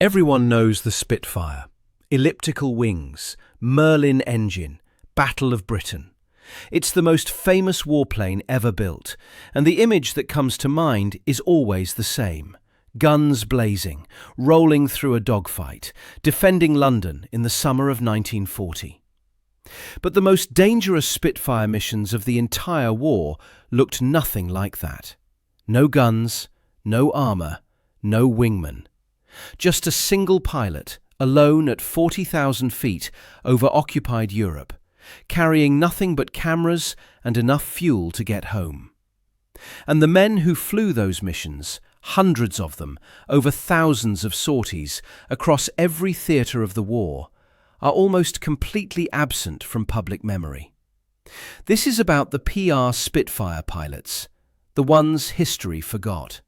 Everyone knows the Spitfire, elliptical wings, Merlin engine, Battle of Britain. It's the most famous warplane ever built, and the image that comes to mind is always the same. Guns blazing, rolling through a dogfight, defending London in the summer of 1940. But the most dangerous Spitfire missions of the entire war looked nothing like that. No guns, no armour, no wingman. Just a single pilot, alone at 40,000 feet over occupied Europe, carrying nothing but cameras and enough fuel to get home. And the men who flew those missions, hundreds of them, over thousands of sorties, across every theatre of the war, are almost completely absent from public memory. This is about the PR Spitfire pilots, the ones history forgot.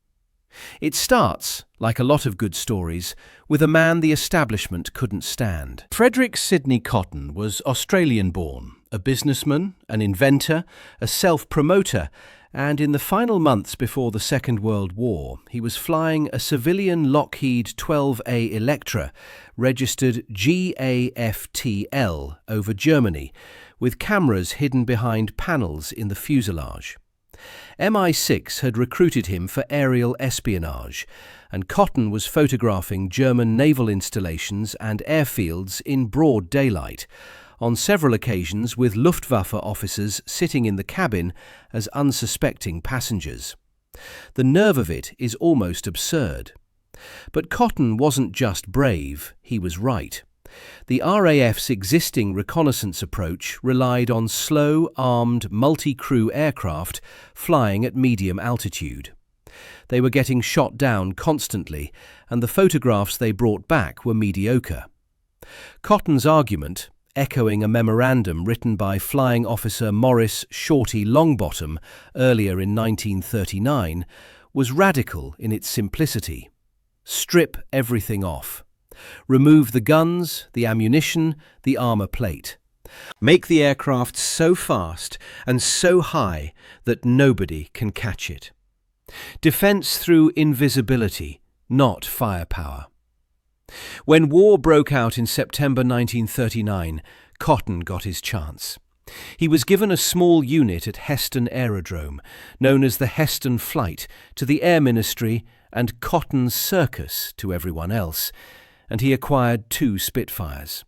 It starts, like a lot of good stories, with a man the establishment couldn't stand. Frederick Sidney Cotton was Australian-born, a businessman, an inventor, a self-promoter, and in the final months before the Second World War, he was flying a civilian Lockheed 12A Electra, registered G-AFTL, over Germany, with cameras hidden behind panels in the fuselage. MI6 had recruited him for aerial espionage, and Cotton was photographing German naval installations and airfields in broad daylight, on several occasions with Luftwaffe officers sitting in the cabin as unsuspecting passengers. The nerve of it is almost absurd. But Cotton wasn't just brave, he was right. The RAF's existing reconnaissance approach relied on slow, armed, multi-crew aircraft flying at medium altitude. They were getting shot down constantly, and the photographs they brought back were mediocre. Cotton's argument, echoing a memorandum written by Flying Officer Maurice "Shorty" Longbottom earlier in 1939, was radical in its simplicity. Strip everything off. Remove the guns, the ammunition, the armour plate. Make the aircraft so fast and so high that nobody can catch it. Defence through invisibility, not firepower. When war broke out in September 1939, Cotton got his chance. He was given a small unit at Heston Aerodrome, known as the Heston Flight to the Air Ministry and Cotton's Circus to everyone else, and he acquired 2 Spitfires.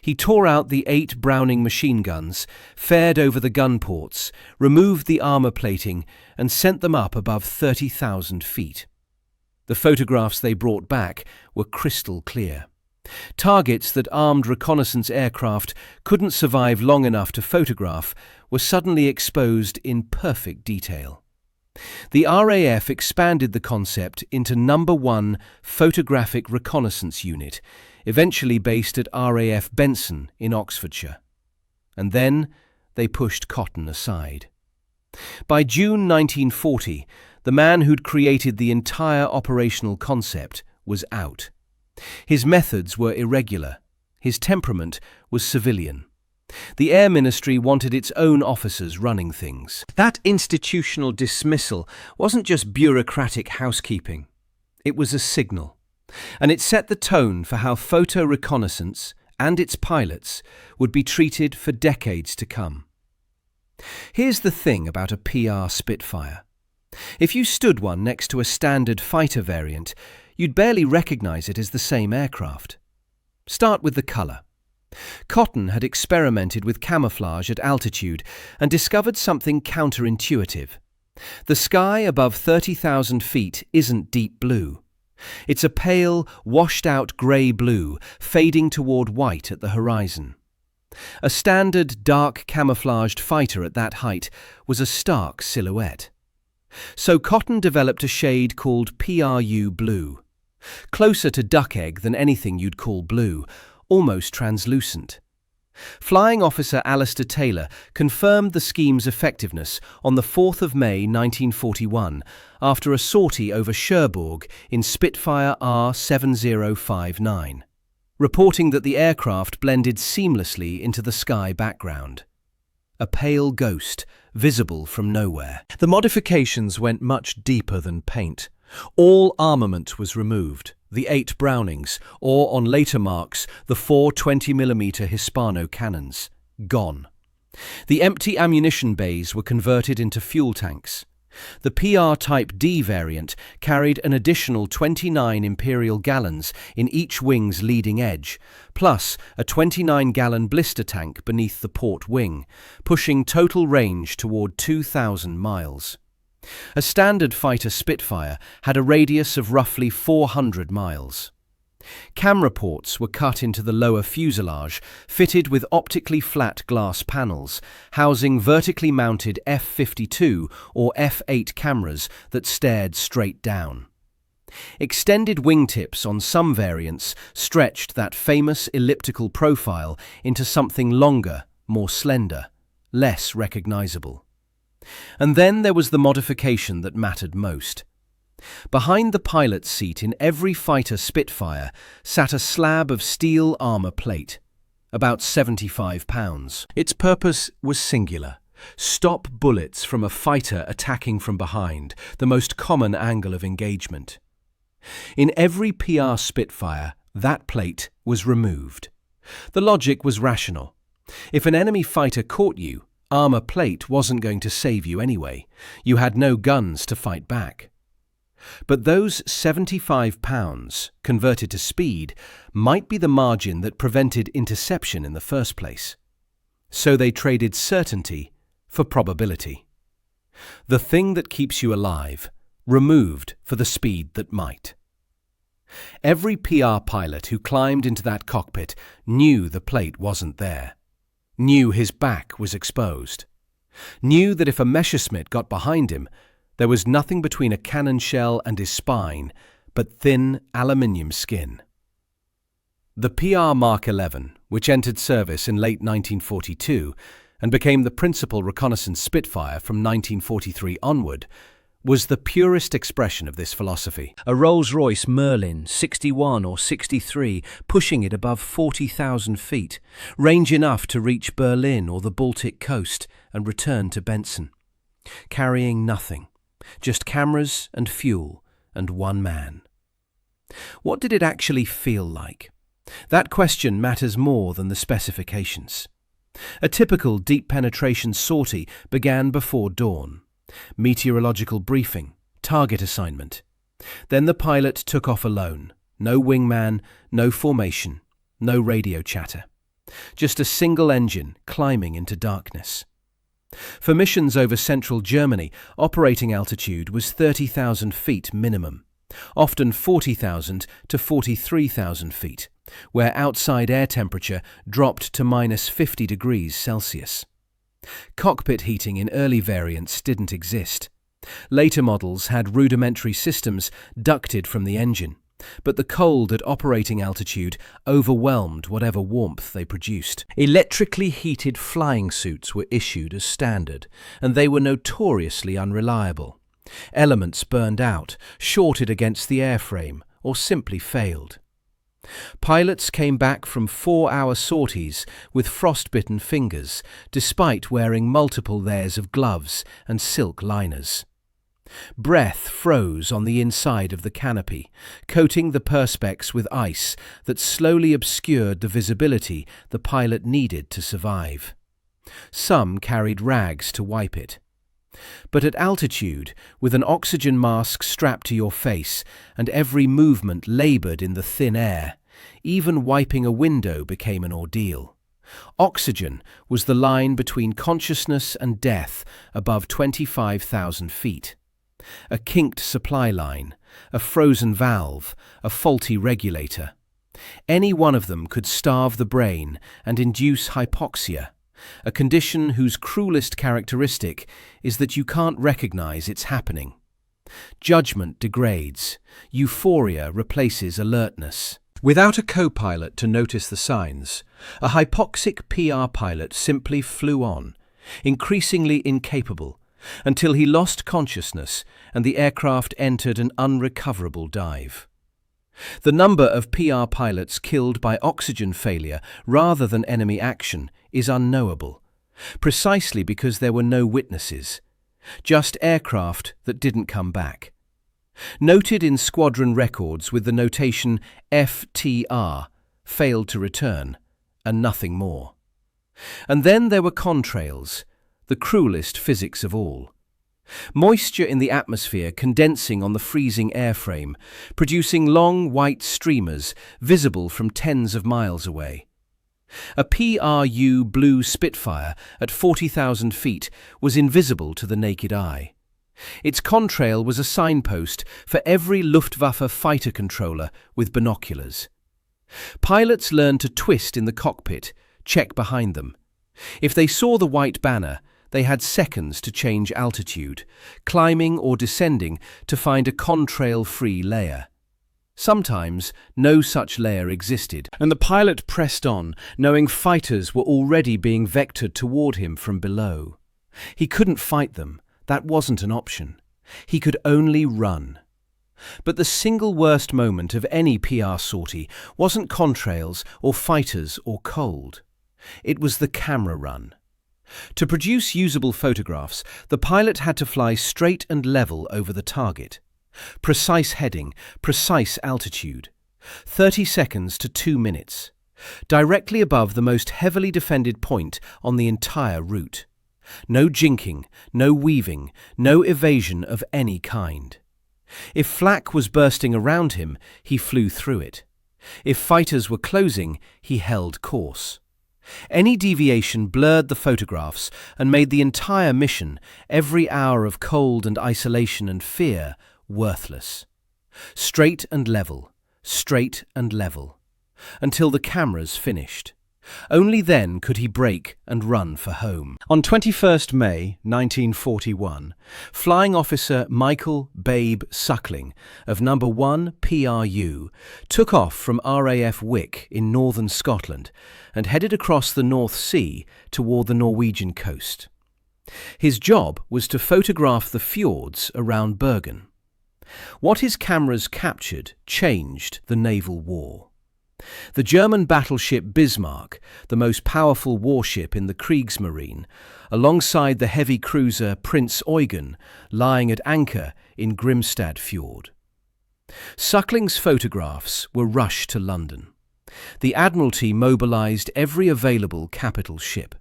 He tore out the 8 Browning machine guns, fared over the gun ports, removed the armour plating, and sent them up above 30,000 feet. The photographs they brought back were crystal clear. Targets that armed reconnaissance aircraft couldn't survive long enough to photograph were suddenly exposed in perfect detail. The RAF expanded the concept into No. 1 Photographic Reconnaissance Unit, eventually based at RAF Benson in Oxfordshire. And then they pushed Cotton aside. By June 1940, the man who'd created the entire operational concept was out. His methods were irregular. His temperament was civilian. The Air Ministry wanted its own officers running things. That institutional dismissal wasn't just bureaucratic housekeeping. It was a signal. And it set the tone for how photo reconnaissance and its pilots would be treated for decades to come. Here's the thing about a PR Spitfire. If you stood one next to a standard fighter variant, you'd barely recognise it as the same aircraft. Start with the colour. Cotton had experimented with camouflage at altitude and discovered something counterintuitive. The sky above 30,000 feet isn't deep blue. It's a pale, washed-out grey blue, fading toward white at the horizon. A standard dark camouflaged fighter at that height was a stark silhouette. So Cotton developed a shade called PRU blue. Closer to duck egg than anything you'd call blue, almost translucent. Flying Officer Alistair Taylor confirmed the scheme's effectiveness on the 4th of May 1941 after a sortie over Cherbourg in Spitfire R7059, reporting that the aircraft blended seamlessly into the sky background. A pale ghost, visible from nowhere. The modifications went much deeper than paint. All armament was removed. the 8 Brownings, or on later marks, the 4 20mm Hispano cannons, gone. The empty ammunition bays were converted into fuel tanks. The PR Type D variant carried an additional 29 Imperial gallons in each wing's leading edge, plus a 29-gallon blister tank beneath the port wing, pushing total range toward 2,000 miles. A standard fighter Spitfire had a radius of roughly 400 miles. Camera ports were cut into the lower fuselage, fitted with optically flat glass panels, housing vertically mounted f/52 or f/8 cameras that stared straight down. Extended wingtips on some variants stretched that famous elliptical profile into something longer, more slender, less recognizable. And then there was the modification that mattered most. Behind the pilot's seat in every fighter Spitfire sat a slab of steel armour plate, about 75 pounds. Its purpose was singular: stop bullets from a fighter attacking from behind, the most common angle of engagement. In every PR Spitfire, that plate was removed. The logic was rational. If an enemy fighter caught you, armour plate wasn't going to save you anyway. You had no guns to fight back. But those 75 pounds, converted to speed, might be the margin that prevented interception in the first place. So they traded certainty for probability. The thing that keeps you alive, removed for the speed that might. Every PR pilot who climbed into that cockpit knew the plate wasn't there, knew his back was exposed, knew that if a Messerschmitt got behind him, there was nothing between a cannon shell and his spine but thin aluminium skin. The PR Mark 11, which entered service in late 1942 and became the principal reconnaissance Spitfire from 1943 onward, was the purest expression of this philosophy. A Rolls-Royce Merlin 61 or 63, pushing it above 40,000 feet, range enough to reach Berlin or the Baltic coast and return to Benson, carrying nothing. Just cameras and fuel and one man. What did it actually feel like? That question matters more than the specifications. A typical deep penetration sortie began before dawn. Meteorological briefing, target assignment. Then the pilot took off alone. No wingman, no formation, no radio chatter. Just a single engine climbing into darkness. For missions over central Germany, operating altitude was 30,000 feet minimum, often 40,000 to 43,000 feet, where outside air temperature dropped to minus 50 degrees Celsius. Cockpit heating in early variants didn't exist. Later models had rudimentary systems ducted from the engine, but the cold at operating altitude overwhelmed whatever warmth they produced. Electrically heated flying suits were issued as standard, and they were notoriously unreliable. Elements burned out, shorted against the airframe, or simply failed. Pilots came back from 4-hour sorties with frostbitten fingers, despite wearing multiple layers of gloves and silk liners. Breath froze on the inside of the canopy, coating the perspex with ice that slowly obscured the visibility the pilot needed to survive. Some carried rags to wipe it. But at altitude, with an oxygen mask strapped to your face and every movement laboured in the thin air, even wiping a window became an ordeal. Oxygen was the line between consciousness and death above 25,000 feet. A kinked supply line, a frozen valve, a faulty regulator. Any one of them could starve the brain and induce hypoxia, a condition whose cruelest characteristic is that you can't recognize it's happening. Judgment degrades, euphoria replaces alertness. Without a co-pilot to notice the signs, a hypoxic PR pilot simply flew on, increasingly incapable, until he lost consciousness and the aircraft entered an unrecoverable dive. The number of PR pilots killed by oxygen failure rather than enemy action is unknowable, precisely because there were no witnesses, just aircraft that didn't come back. noted in squadron records with the notation FTR, failed to return, and nothing more. And then there were contrails, the cruelest physics of all. Moisture in the atmosphere condensing on the freezing airframe, producing long white streamers visible from tens of miles away. A PRU blue Spitfire at 40,000 feet was invisible to the naked eye. Its contrail was a signpost for every Luftwaffe fighter controller with binoculars. Pilots learned to twist in the cockpit, check behind them. If they saw the white banner, they had seconds to change altitude, climbing or descending to find a contrail-free layer. Sometimes no such layer existed, and the pilot pressed on, knowing fighters were already being vectored toward him from below. He couldn't fight them. That wasn't an option. He could only run. But the single worst moment of any PR sortie wasn't contrails or fighters or cold. It was the camera run. To produce usable photographs, the pilot had to fly straight and level over the target. Precise heading, precise altitude. 30 seconds to 2 minutes. Directly above the most heavily defended point on the entire route. No jinking, no weaving, no evasion of any kind. If flak was bursting around him, he flew through it. If fighters were closing, he held course. Any deviation blurred the photographs and made the entire mission, every hour of cold and isolation and fear, worthless. Straight and level, until the cameras finished. Only then could he break and run for home. On 21st May 1941, Flying Officer Michael Babe Suckling of No. 1 PRU took off from RAF Wick in northern Scotland and headed across the North Sea toward the Norwegian coast. His job was to photograph the fjords around Bergen. What his cameras captured changed the naval war. The German battleship Bismarck, the most powerful warship in the Kriegsmarine, alongside the heavy cruiser Prince Eugen, lying at anchor in Grimstad Fjord. Suckling's photographs were rushed to London. The Admiralty mobilised every available capital ship.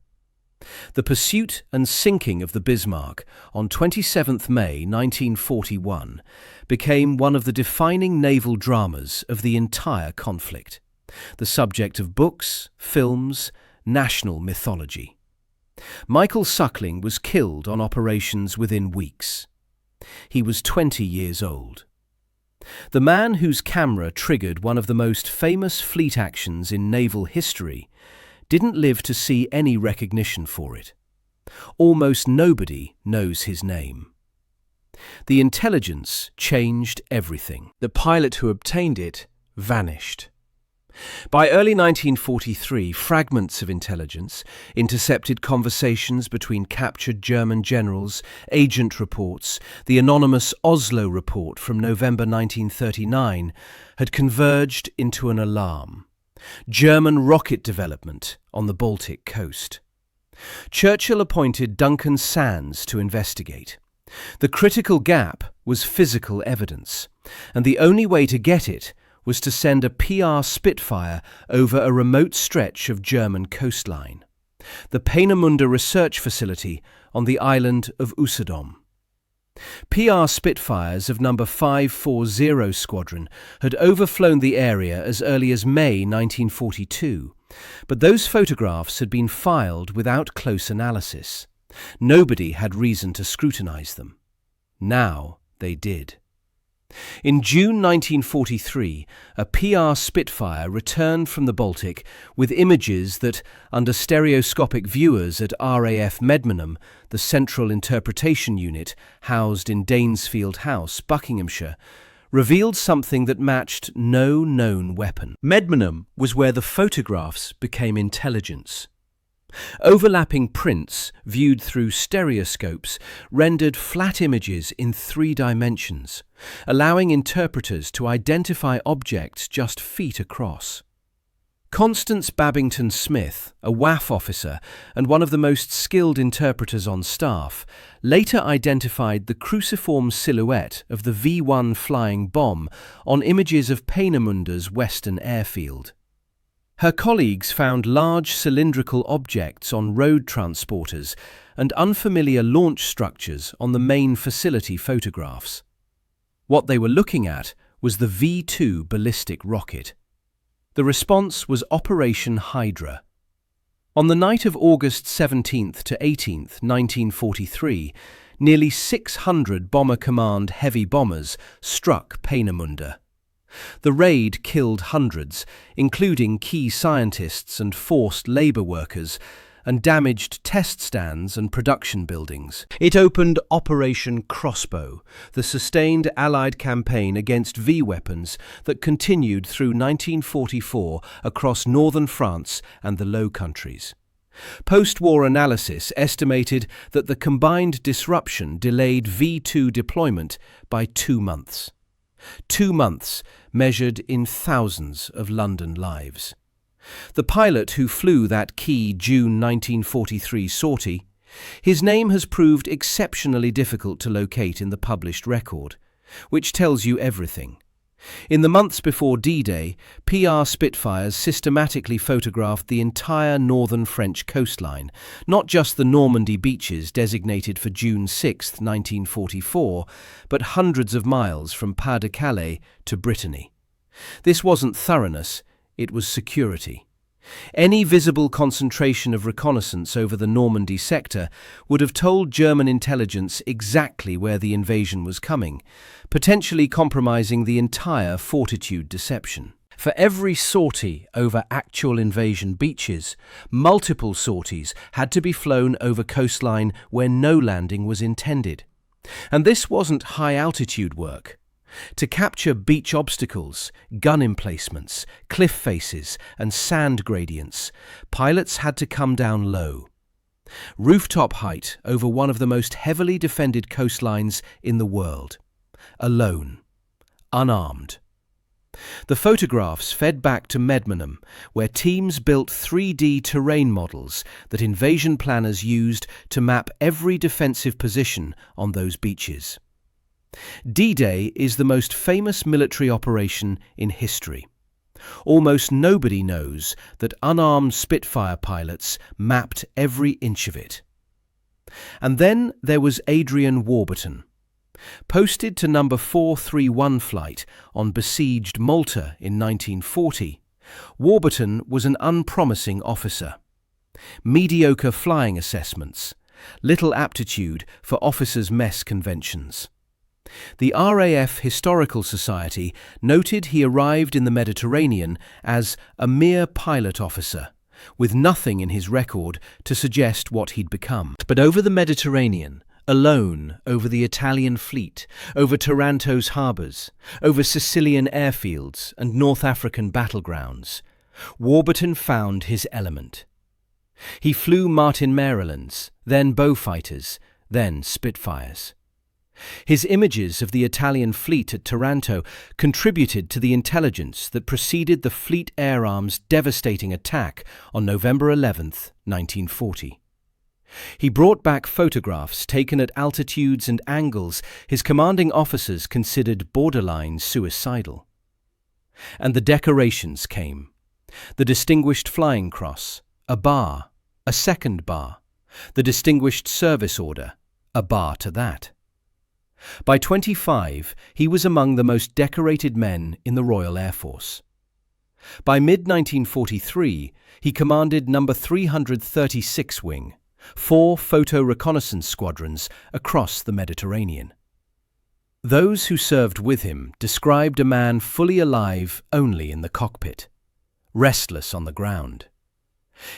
The pursuit and sinking of the Bismarck on 27th May 1941 became one of the defining naval dramas of the entire conflict, the subject of books, films, national mythology. Michael Suckling was killed on operations within weeks. He was 20 years old. The man whose camera triggered one of the most famous fleet actions in naval history didn't live to see any recognition for it. Almost nobody knows his name. The intelligence changed everything. The pilot who obtained it vanished. By early 1943, fragments of intelligence, intercepted conversations between captured German generals, agent reports, the anonymous Oslo report from November 1939, had converged into an alarm. German rocket development on the Baltic coast. Churchill appointed Duncan Sands to investigate. The critical gap was physical evidence, and the only way to get it was to send a PR Spitfire over a remote stretch of German coastline, the Peenemünde Research Facility on the island of Usedom. PR Spitfires of No. 540 Squadron had overflown the area as early as May 1942, but those photographs had been filed without close analysis. Nobody had reason to scrutinise them. Now they did. In June 1943, a PR Spitfire returned from the Baltic with images that, under stereoscopic viewers at RAF Medmenham, the Central Interpretation Unit housed in Danesfield House, Buckinghamshire, revealed something that matched no known weapon. Medmenham was where the photographs became intelligence. Overlapping prints, viewed through stereoscopes, rendered flat images in 3 dimensions, allowing interpreters to identify objects just feet across. Constance Babington Smith, a WAF officer and one of the most skilled interpreters on staff, later identified the cruciform silhouette of the V-1 flying bomb on images of Peenemunde's western airfield. Her colleagues found large cylindrical objects on road transporters and unfamiliar launch structures on the main facility photographs. What they were looking at was the V-2 ballistic rocket. The response was Operation Hydra. On the night of August 17th to 18th, 1943, nearly 600 Bomber Command heavy bombers struck Peenemünde. The raid killed hundreds, including key scientists and forced labour workers, and damaged test stands and production buildings. It opened Operation Crossbow, the sustained Allied campaign against V-weapons that continued through 1944 across northern France and the Low Countries. Post-war analysis estimated that the combined disruption delayed V-2 deployment by 2 months. 2 months measured in thousands of London lives. The pilot who flew that key June 1943 sortie, his name has proved exceptionally difficult to locate in the published record, which tells you everything. In the months before D-Day, PR Spitfires systematically photographed the entire northern French coastline, not just the Normandy beaches designated for June 6, 1944, but hundreds of miles from Pas-de-Calais to Brittany. This wasn't thoroughness, it was security. Any visible concentration of reconnaissance over the Normandy sector would have told German intelligence exactly where the invasion was coming, potentially compromising the entire fortitude deception. For every sortie over actual invasion beaches, multiple sorties had to be flown over coastline where no landing was intended. And this wasn't high-altitude work. To capture beach obstacles, gun emplacements, cliff faces, and sand gradients, pilots had to come down low. Rooftop height over one of the most heavily defended coastlines in the world. Alone. Unarmed. The photographs fed back to Medmenham, where teams built 3D terrain models that invasion planners used to map every defensive position on those beaches. D-Day is the most famous military operation in history. Almost nobody knows that unarmed Spitfire pilots mapped every inch of it. And then there was Adrian Warburton. Posted to number 431 flight on besieged Malta in 1940, Warburton was an unpromising officer. Mediocre flying assessments, little aptitude for officers' mess conventions. The RAF Historical Society noted he arrived in the Mediterranean as a mere pilot officer, with nothing in his record to suggest what he'd become. But over the Mediterranean, alone over the Italian fleet, over Taranto's harbours, over Sicilian airfields and North African battlegrounds, Warburton found his element. He flew Martin Merlins, then Beaufighters, then Spitfires. His images of the Italian fleet at Taranto contributed to the intelligence that preceded the Fleet Air Arm's devastating attack on November 11, 1940. He brought back photographs taken at altitudes and angles his commanding officers considered borderline suicidal. And the decorations came. The Distinguished Flying Cross, a bar, a second bar, the Distinguished Service Order, a bar to that. By 25, he was among the most decorated men in the Royal Air Force. By mid-1943, he commanded No. 336 Wing, 4 photo reconnaissance squadrons across the Mediterranean. Those who served with him described a man fully alive only in the cockpit, restless on the ground.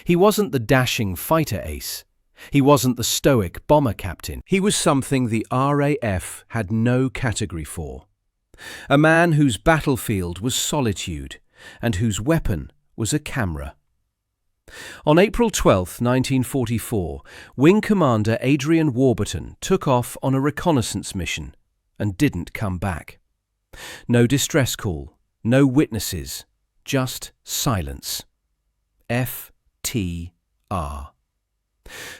He wasn't the dashing fighter ace. He wasn't the stoic bomber captain. He was something the RAF had no category for. A man whose battlefield was solitude and whose weapon was a camera. On April 12, 1944, Wing Commander Adrian Warburton took off on a reconnaissance mission and didn't come back. No distress call, no witnesses, just silence. FTR.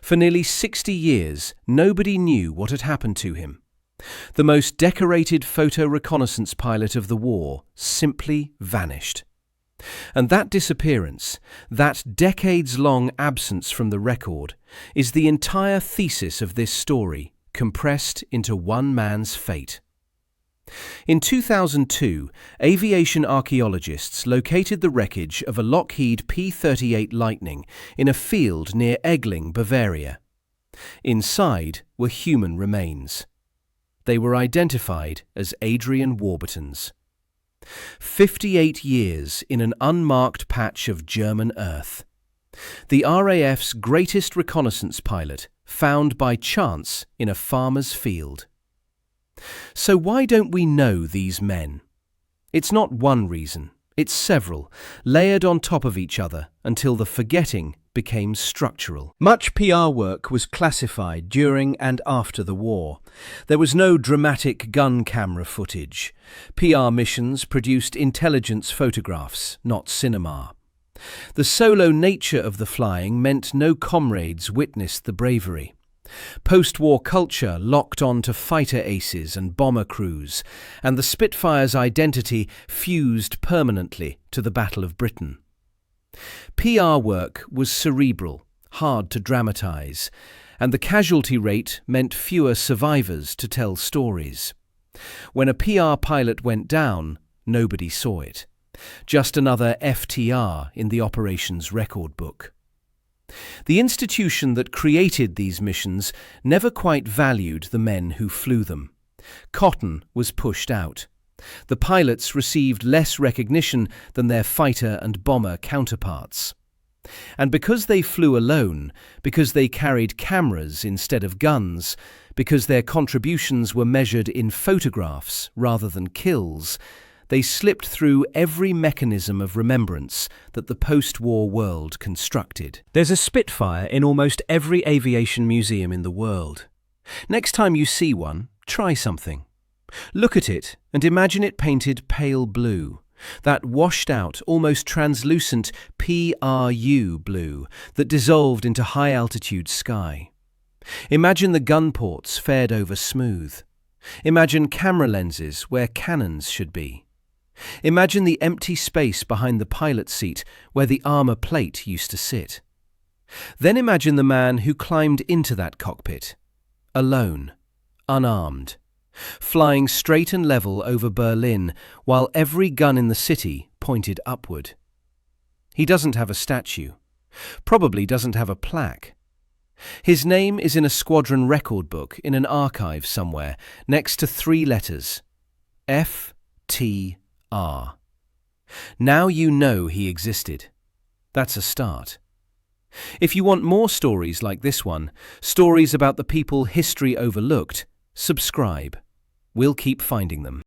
For nearly 60 years, nobody knew what had happened to him. The most decorated photo reconnaissance pilot of the war simply vanished. And that disappearance, that decades-long absence from the record, is the entire thesis of this story, compressed into one man's fate. In 2002, aviation archaeologists located the wreckage of a Lockheed P-38 Lightning in a field near Egling, Bavaria. Inside were human remains. They were identified as Adrian Warburton's. 58 years in an unmarked patch of German earth. The RAF's greatest reconnaissance pilot, found by chance in a farmer's field. So why don't we know these men? It's not one reason, it's several, layered on top of each other until the forgetting became structural. Much PR work was classified during and after the war. There was no dramatic gun camera footage. PR missions produced intelligence photographs, not cinema. The solo nature of the flying meant no comrades witnessed the bravery. Post-war culture locked on to fighter aces and bomber crews, and the Spitfire's identity fused permanently to the Battle of Britain. PR work was cerebral, hard to dramatize, and the casualty rate meant fewer survivors to tell stories. When a PR pilot went down, nobody saw it. Just another FTR in the operations record book. The institution that created these missions never quite valued the men who flew them. Cotton was pushed out. The pilots received less recognition than their fighter and bomber counterparts. And because they flew alone, because they carried cameras instead of guns, because their contributions were measured in photographs rather than kills, they slipped through every mechanism of remembrance that the post-war world constructed. There's a Spitfire in almost every aviation museum in the world. Next time you see one, try something. Look at it and imagine it painted pale blue, that washed-out, almost translucent PRU blue that dissolved into high-altitude sky. Imagine the gun ports fared over smooth. Imagine camera lenses where cannons should be. Imagine the empty space behind the pilot seat where the armour plate used to sit. Then imagine the man who climbed into that cockpit, alone, unarmed, flying straight and level over Berlin while every gun in the city pointed upward. He doesn't have a statue, probably doesn't have a plaque. His name is in a squadron record book in an archive somewhere, next to 3 letters, FTR. Now you know he existed. That's a start. If you want more stories like this one, stories about the people history overlooked, subscribe. We'll keep finding them.